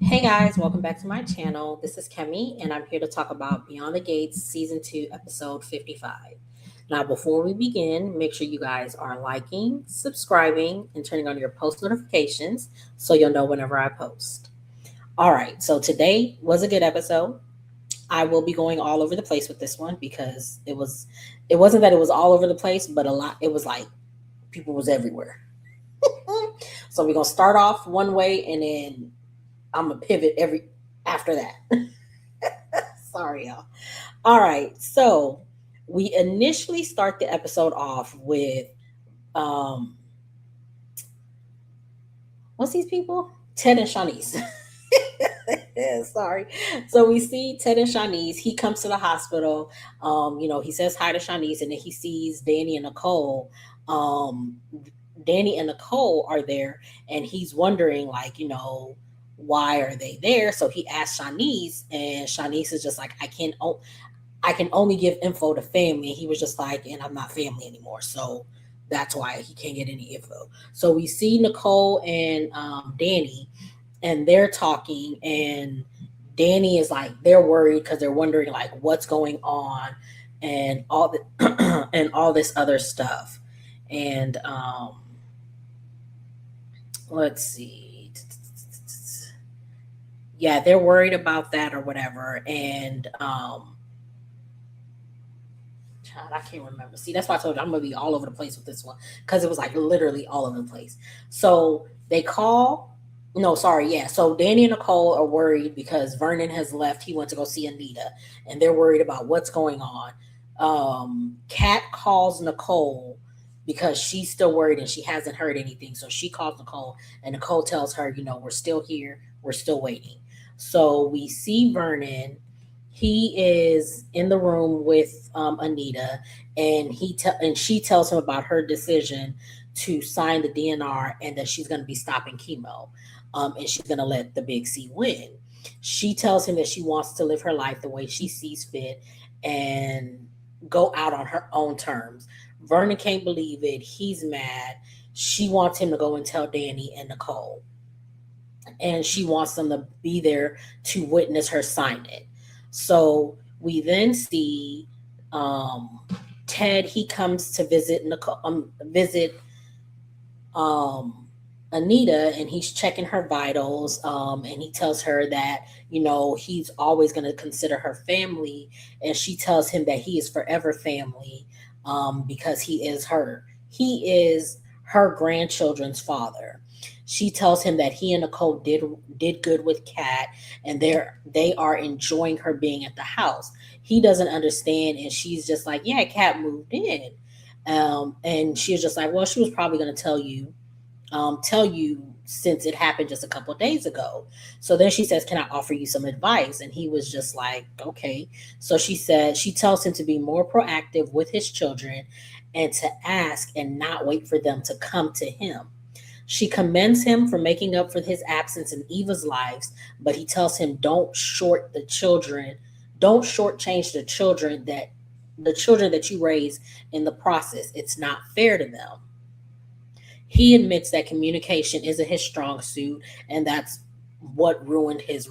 Hey guys, welcome back to my channel. This is Kemi, and I'm here to talk about Beyond the Gates Season 2, Episode 55. Now, before we begin, make sure you guys are liking, subscribing, and turning on your post notifications so you'll know whenever I post. All right, so today was a good episode. I will be going all over the place with this one because it wasn't that it was all over the place, but a lot it was like people was everywhere. So we're gonna start off one way and then I'm gonna pivot every after that. Sorry, y'all. All right, so we initially start the episode off with um, what's these people? Ted and Shanice. Sorry. So we see Ted and Shanice. He comes to the hospital. He says hi to Shanice, and then he sees Danny and Nicole. Um, Danny and Nicole are there, and he's wondering, like, why are they there? So he asks Shanice, and Shanice is just like, I can only give info to family. And he was just like, and I'm not family anymore, so that's why he can't get any info. So we see Nicole and Danny, and they're talking, and Danny is like, they're worried because they're wondering like what's going on, and all the and all this other stuff, and let's see. Yeah, they're worried about that or whatever. And child, I can't remember. See, that's why I told you I'm gonna be all over the place with this one because it was like literally all over the place. So they call. No, sorry, yeah. So Danny and Nicole are worried because Vernon has left. He went to go see Anita, and they're worried about what's going on. Kat calls Nicole because she's still worried and she hasn't heard anything. So she calls Nicole, and Nicole tells her, we're still here, we're still waiting. So we see Vernon. He is in the room with Anita, and and she tells him about her decision to sign the DNR and that she's going to be stopping chemo, and she's going to let the Big C win. She tells him that she wants to live her life the way she sees fit and go out on her own terms. Vernon can't believe it. He's mad. She wants him to go and tell Danny and Nicole, and she wants them to be there to witness her sign it. So we then see um, Ted. He comes to visit Nicole, visit um, Anita, and he's checking her vitals. And he tells her that he's always going to consider her family, and she tells him that he is forever family, because he is her grandchildren's father. She tells him that he and Nicole did good with Kat, and they are enjoying her being at the house. He doesn't understand, and she's just like, "Yeah, Kat moved in," and she's just like, "Well, she was probably going to tell you since it happened just a couple of days ago." So then she says, "Can I offer you some advice?" And he was just like, "Okay." So she tells him to be more proactive with his children and to ask and not wait for them to come to him. She commends him for making up for his absence in Eva's lives, but he tells him, don't shortchange the children that you raise in the process. It's not fair to them. He admits that communication isn't his strong suit, and that's what ruined his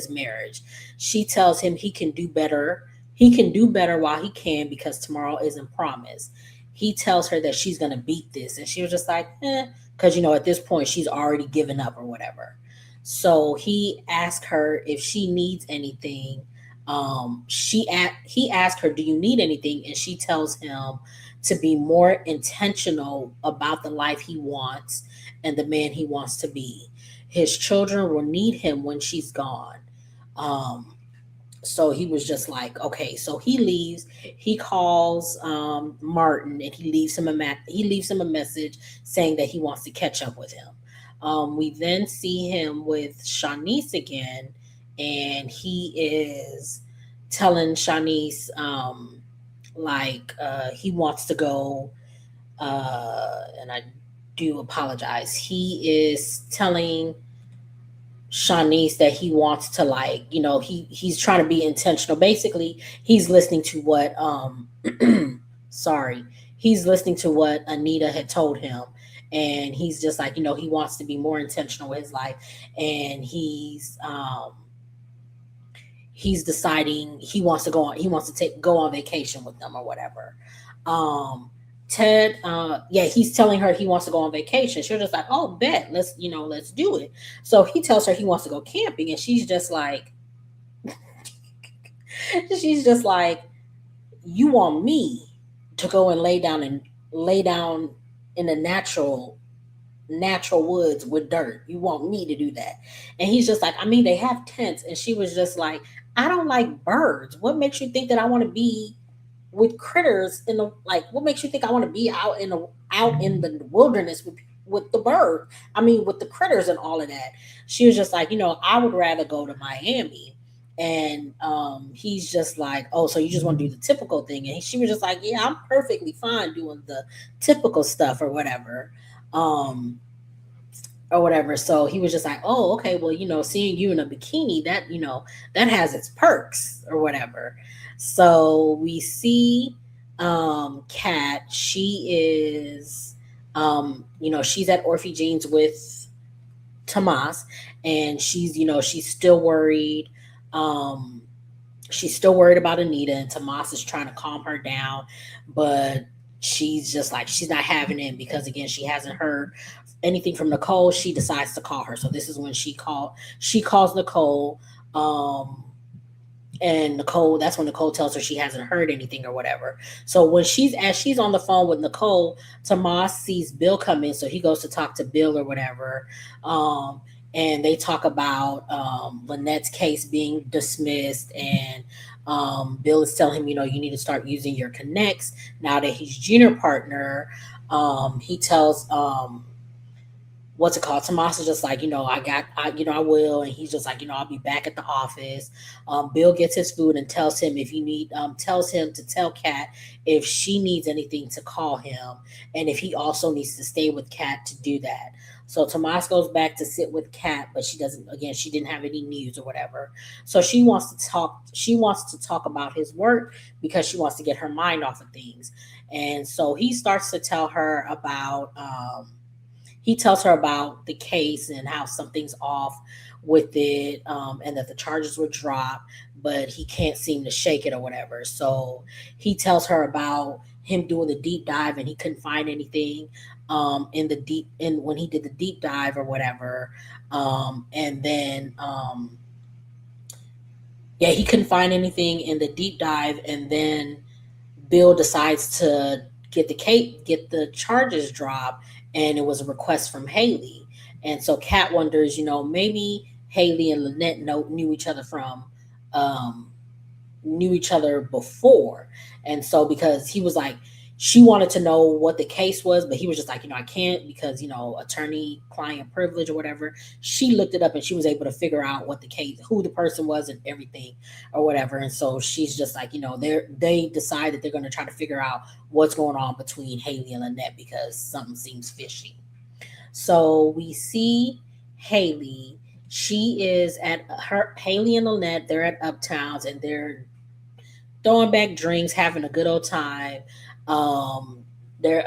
marriage. She tells him he can do better. He can do better while he can because tomorrow isn't promised. He tells her that she's gonna beat this, and she was just like, because at this point she's already given up or whatever. So he asked her if she needs anything. He asked her, "Do you need anything?" And she tells him to be more intentional about the life he wants and the man he wants to be. His children will need him when she's gone. Um, so he was just like, okay. So he leaves. He calls Martin, and he leaves him a message saying that he wants to catch up with him. We then see him with Shanice again, and he is telling Shanice, he wants to go, and I do apologize. He is telling Shanice that he wants to, he's trying to be intentional. Basically, he's listening to what sorry, he's listening to what Anita had told him, and he's just like, he wants to be more intentional with his life, and he's deciding he wants to go on vacation with them or whatever. um Ted, yeah, he's telling her he wants to go on vacation. She's just like, oh, bet, let's do it. So he tells her he wants to go camping, and she's just like, you want me to go and lay down in the natural woods with dirt. You want me to do that? And he's just like, I mean, they have tents. And she was just like, I don't like birds. What makes you think that I want to be with critters in the, like, what makes you think I want to be out in the wilderness with the bird? I mean, with the critters and all of that. She was just like, I would rather go to Miami. And he's just like, oh, so you just want to do the typical thing? And she was just like, yeah, I'm perfectly fine doing the typical stuff or whatever. Um, or whatever. So he was just like, oh, okay, well, seeing you in a bikini, that has its perks or whatever. So we see Kat, she's at Orphe Jeans with Tomas, and she's still worried. Um she's still worried about Anita, and Tomas is trying to calm her down, but she's just like, she's not having it, because again, she hasn't heard anything from Nicole. She decides to call her. So this is when she calls Nicole. And that's when Nicole tells her she hasn't heard anything or whatever. So as she's on the phone with Nicole, Tomas sees Bill come in, so he goes to talk to Bill or whatever. Um, and they talk about Lynette's case being dismissed, and Bill is telling him, you need to start using your connects now that he's junior partner. He tells what's it called? Tomas is just like, I will. And he's just like, I'll be back at the office. Bill gets his food and tells him to tell Kat if she needs anything to call him. And if he also needs to stay with Kat to do that. So Tomas goes back to sit with Kat, but she didn't have any news or whatever. So she wants to talk about his work, because she wants to get her mind off of things. And so he tells her about the case and how something's off with it, and that the charges were dropped, but he can't seem to shake it or whatever. So he tells her about him doing the deep dive, and he couldn't find anything in when he did the deep dive or whatever. And then yeah, he couldn't find anything in the deep dive, and then Bill decides to get the charges dropped, and it was a request from Hayley. And so Kat wonders, maybe Hayley and Lynette knew each other um, knew each other before. And so, because he was like, she wanted to know what the case was, but he was just like, I can't, because, attorney client privilege or whatever. She looked it up, and she was able to figure out what the case, who the person was, and everything or whatever. And so she's just like, they decide that they're going to try to figure out what's going on between Hayley and Lynette, because something seems fishy. So we see Hayley. She is at Hayley and Lynette. They're at Uptowns, and they're throwing back drinks, having a good old time. They're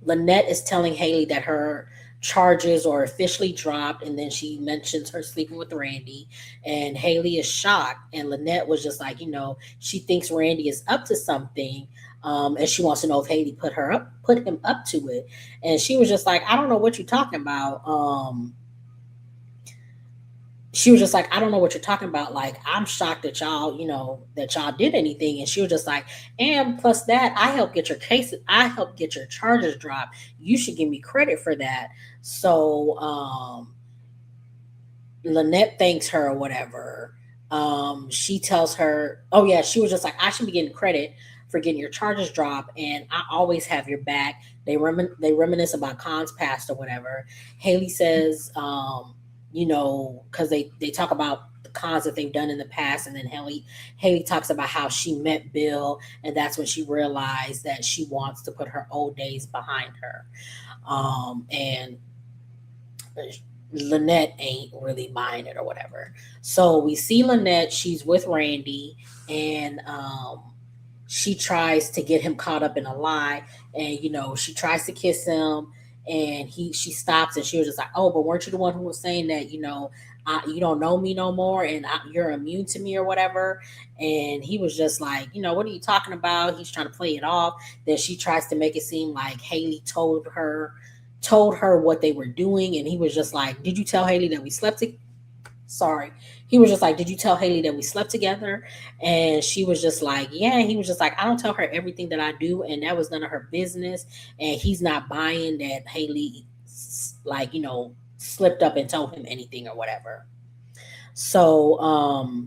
Lynette is telling Hayley that her charges are officially dropped, and then she mentions her sleeping with Randy, and Hayley is shocked, and Lynette was just like, she thinks Randy is up to something. And she wants to know if Hayley put him up to it, and she was just like, I don't know what you're talking about. She was just like, I don't know what you're talking about. Like, I'm shocked that y'all did anything. And she was just like, and plus that, I helped get your charges dropped. You should give me credit for that. So Lynette thanks her or whatever. She tells her, oh yeah, she was just like, I should be getting credit for getting your charges dropped, and I always have your back. They reminisce about Khan's past or whatever. Hayley says, because they talk about the cons that they've done in the past, and then Hayley talks about how she met Bill, and that's when she realized that she wants to put her old days behind her. And Lynette ain't really buying it or whatever. So we see Lynette, she's with Randy, and she tries to get him caught up in a lie, and she tries to kiss him, and she stops, and she was just like, oh, but weren't you the one who was saying that you don't know me no more, and you're immune to me or whatever. And he was just like, what are you talking about? He's trying to play it off. Then she tries to make it seem like Hayley told her what they were doing, and he was just like, did you tell Hayley that we slept sorry. He was just like, did you tell Hayley that we slept together? And she was just like, yeah. He was just like, I don't tell her everything that I do, and that was none of her business. And he's not buying that Hayley, like, slipped up and told him anything or whatever. So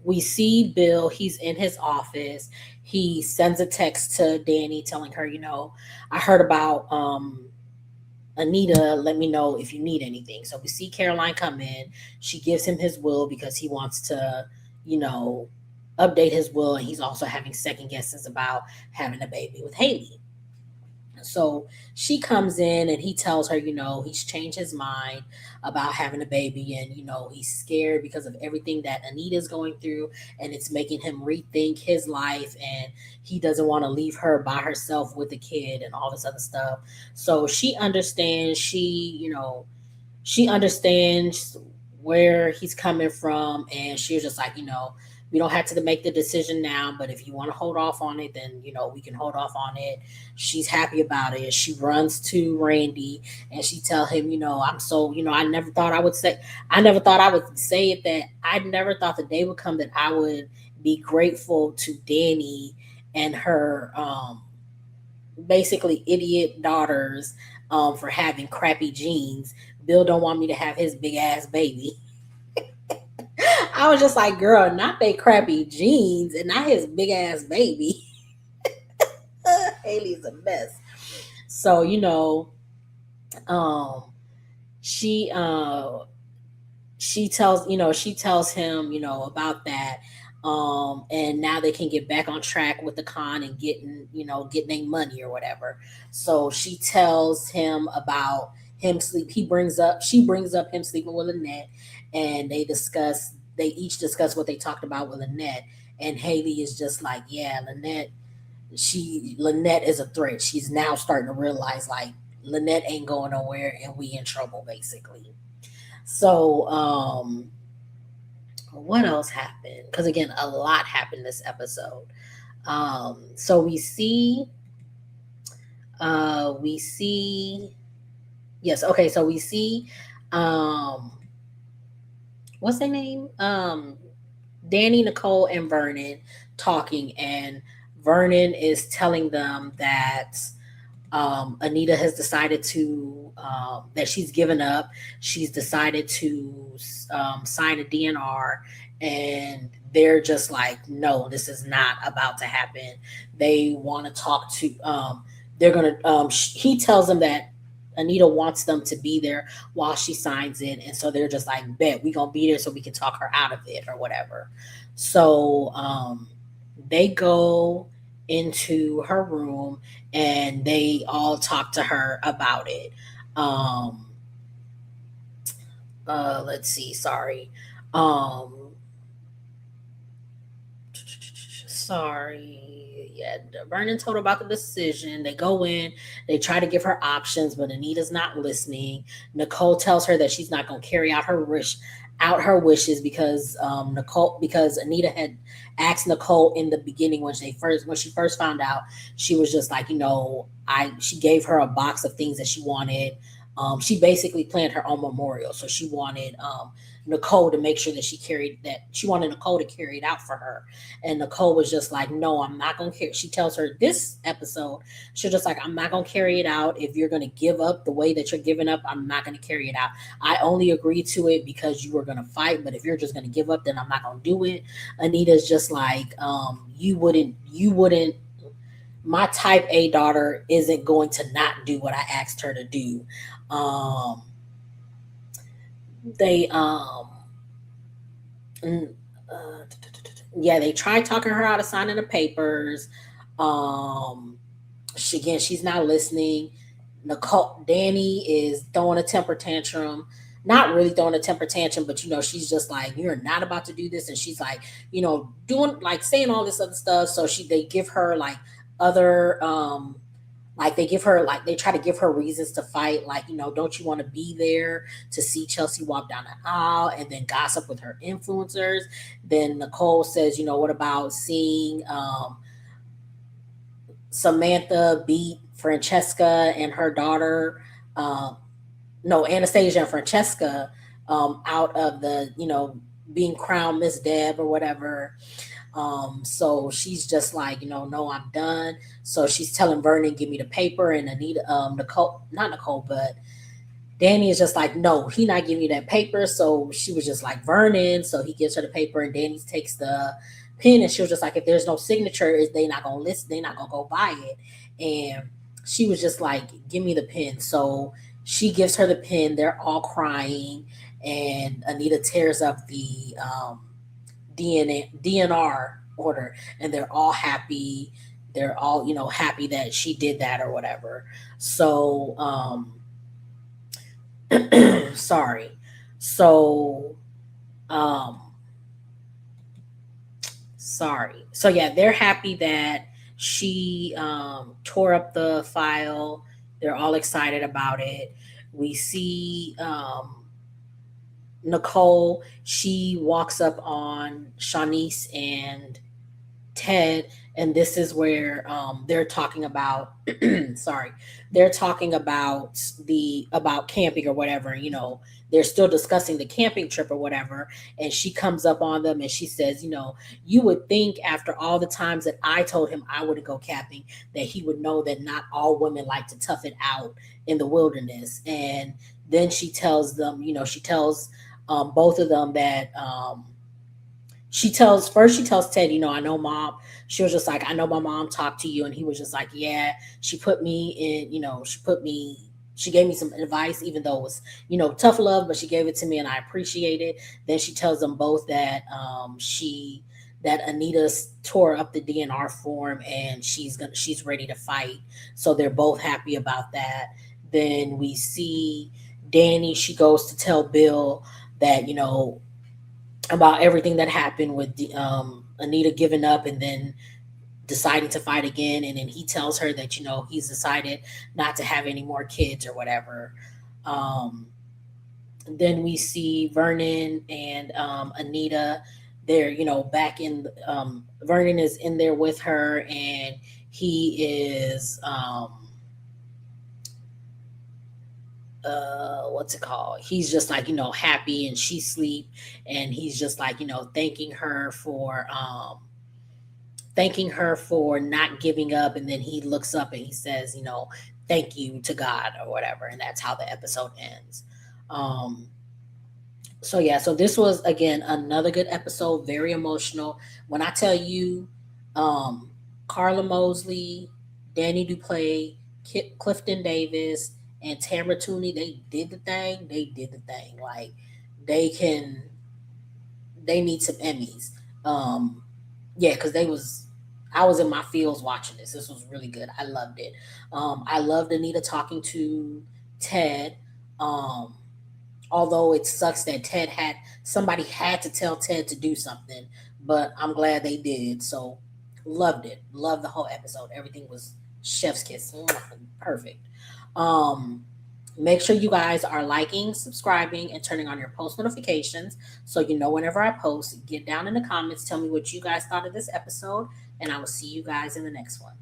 we see Bill, he's in his office. He sends a text to Danny telling her, I heard about Anita, let me know if you need anything. So we see Caroline come in. She gives him his will because he wants to, you know, update his will. And he's also having second guesses about having a baby with Hayley. So she comes in and he tells her, he's changed his mind about having a baby, and, he's scared because of everything that Anita's going through, and it's making him rethink his life, and he doesn't want to leave her by herself with the kid and all this other stuff. So she understands, she understands where he's coming from, and she was just like, we don't have to make the decision now, but if you want to hold off on it, then we can hold off on it. She's happy about it. She runs to Randy and she tell him, I'm so, I never thought I would say it, that I never thought the day would come that I would be grateful to Danny and her basically idiot daughters for having crappy genes. Bill don't want me to have his big ass baby. I was just like, girl, not they crappy jeans and not his big ass baby. Hayley's a mess. So, um, she she tells him, about that. And now they can get back on track with the con and getting their money or whatever. So she tells him about him sleep. She brings up him sleeping with Lynette, and they each discuss what they talked about with Lynette. And Hayley is just like, yeah, Lynette is a threat. She's now starting to realize, like, Lynette ain't going nowhere and we in trouble basically. So what else happened? Because again, a lot happened this episode. So we see yes, okay, so we see um what's their name? Danny, Nicole, and Vernon talking, and Vernon is telling them that Anita has decided that she's given up. She's decided to sign a DNR, and they're just like, no, this is not about to happen. They want to talk to. They're gonna. He tells them that Anita wants them to be there while she signs it, and so they're just like, bet we gonna be there so we can talk her out of it or whatever. So they go into her room and they all talk to her about it. Um, let's see, sorry. Um, sorry. Yeah, Vernon told her about the decision. They go in, they try to give her options, but Anita's not listening. Nicole tells her that she's not going to carry out her wishes because Anita had asked Nicole in the beginning when she first found out. She was just like, I she gave her a box of things that she wanted. She basically planned her own memorial, so she wanted Nicole to make sure that she wanted Nicole to carry it out for her. And Nicole was just like, no, I'm not gonna carry. She tells her this episode, she's just like, I'm not gonna carry it out. If you're gonna give up the way that you're giving up, I'm not gonna carry it out. I only agreed to it because you were gonna fight, but if you're just gonna give up, then I'm not gonna do it. Anita's just like, you wouldn't. My type A daughter isn't going to not do what I asked her to do. Um, they mm, yeah, they tried talking her out of signing the papers. Um, she's not listening. Danny is throwing a temper tantrum. not really throwing a temper tantrum, but she's just like, you're not about to do this. And she's like, doing like saying all this other stuff. So they give her like other, like they give her like they try to give her reasons to fight, like, don't you want to be there to see Chelsea walk down the aisle and then gossip with her influencers? Then Nicole says, what about seeing Samantha beat Francesca and her daughter, um, no, Anastasia and Francesca, out of the, being crowned Miss Deb or whatever. So she's just like, no, I'm done. So she's telling Vernon, give me the paper, and Anita, Nicole, not Nicole, but Danny is just like, no, he not giving you that paper. So she was just like, Vernon. So he gives her the paper, and Danny takes the pen, and she was just like, if there's no signature, they not gonna listen, they not gonna go buy it. And she was just like, give me the pen. So she gives her the pen. They're all crying, and Anita tears up the DNR order, and they're all happy. They're all, happy that she did that or whatever. So, sorry. So, um, sorry. So yeah, they're happy that she tore up the file. They're all excited about it. We see Nicole. She walks up on Shanice and Ted, and this is where they're talking about sorry, they're talking about about camping or whatever, they're still discussing the camping trip or whatever. And she comes up on them and she says, you would think after all the times that I told him I wouldn't go camping, that he would know that not all women like to tough it out in the wilderness. And then she tells them, she tells both of them that she tells Ted, I know mom. She was just like, I know my mom talked to you, and he was just like, yeah. She put me in, she gave me some advice, even though it was, tough love, but she gave it to me, and I appreciate it. Then she tells them both that that Anita tore up the DNR form, and she's ready to fight. So they're both happy about that. Then we see Danny. She goes to tell Bill that, about everything that happened with the, Anita giving up and then deciding to fight again. And then he tells her that, he's decided not to have any more kids or whatever. Um, then we see Vernon and Anita. They're, back in, Vernon is in there with her, and he is, what's it called, he's just like, happy, and she sleep, and he's just like, thanking her for not giving up. And then he looks up and he says, thank you to God or whatever. And that's how the episode ends. um so yeah, so this was again another good episode, very emotional. When I tell you, um Carla Mosley, Danny Duplay, Clifton Davis, and Tamara Tooney, they did the thing. Like, they can they need some Emmys. Yeah, because they was I was in my fields watching this. This was really good. I loved it. I loved Anita talking to Ted. Um, Although it sucks that somebody had to tell Ted to do something, but I'm glad they did. So loved it. Loved the whole episode. Everything was chef's kiss. Perfect. Um, Make sure you guys are liking, subscribing, and turning on your post notifications so you know whenever I post. Get down in the comments, tell me what you guys thought of this episode, and I will see you guys in the next one.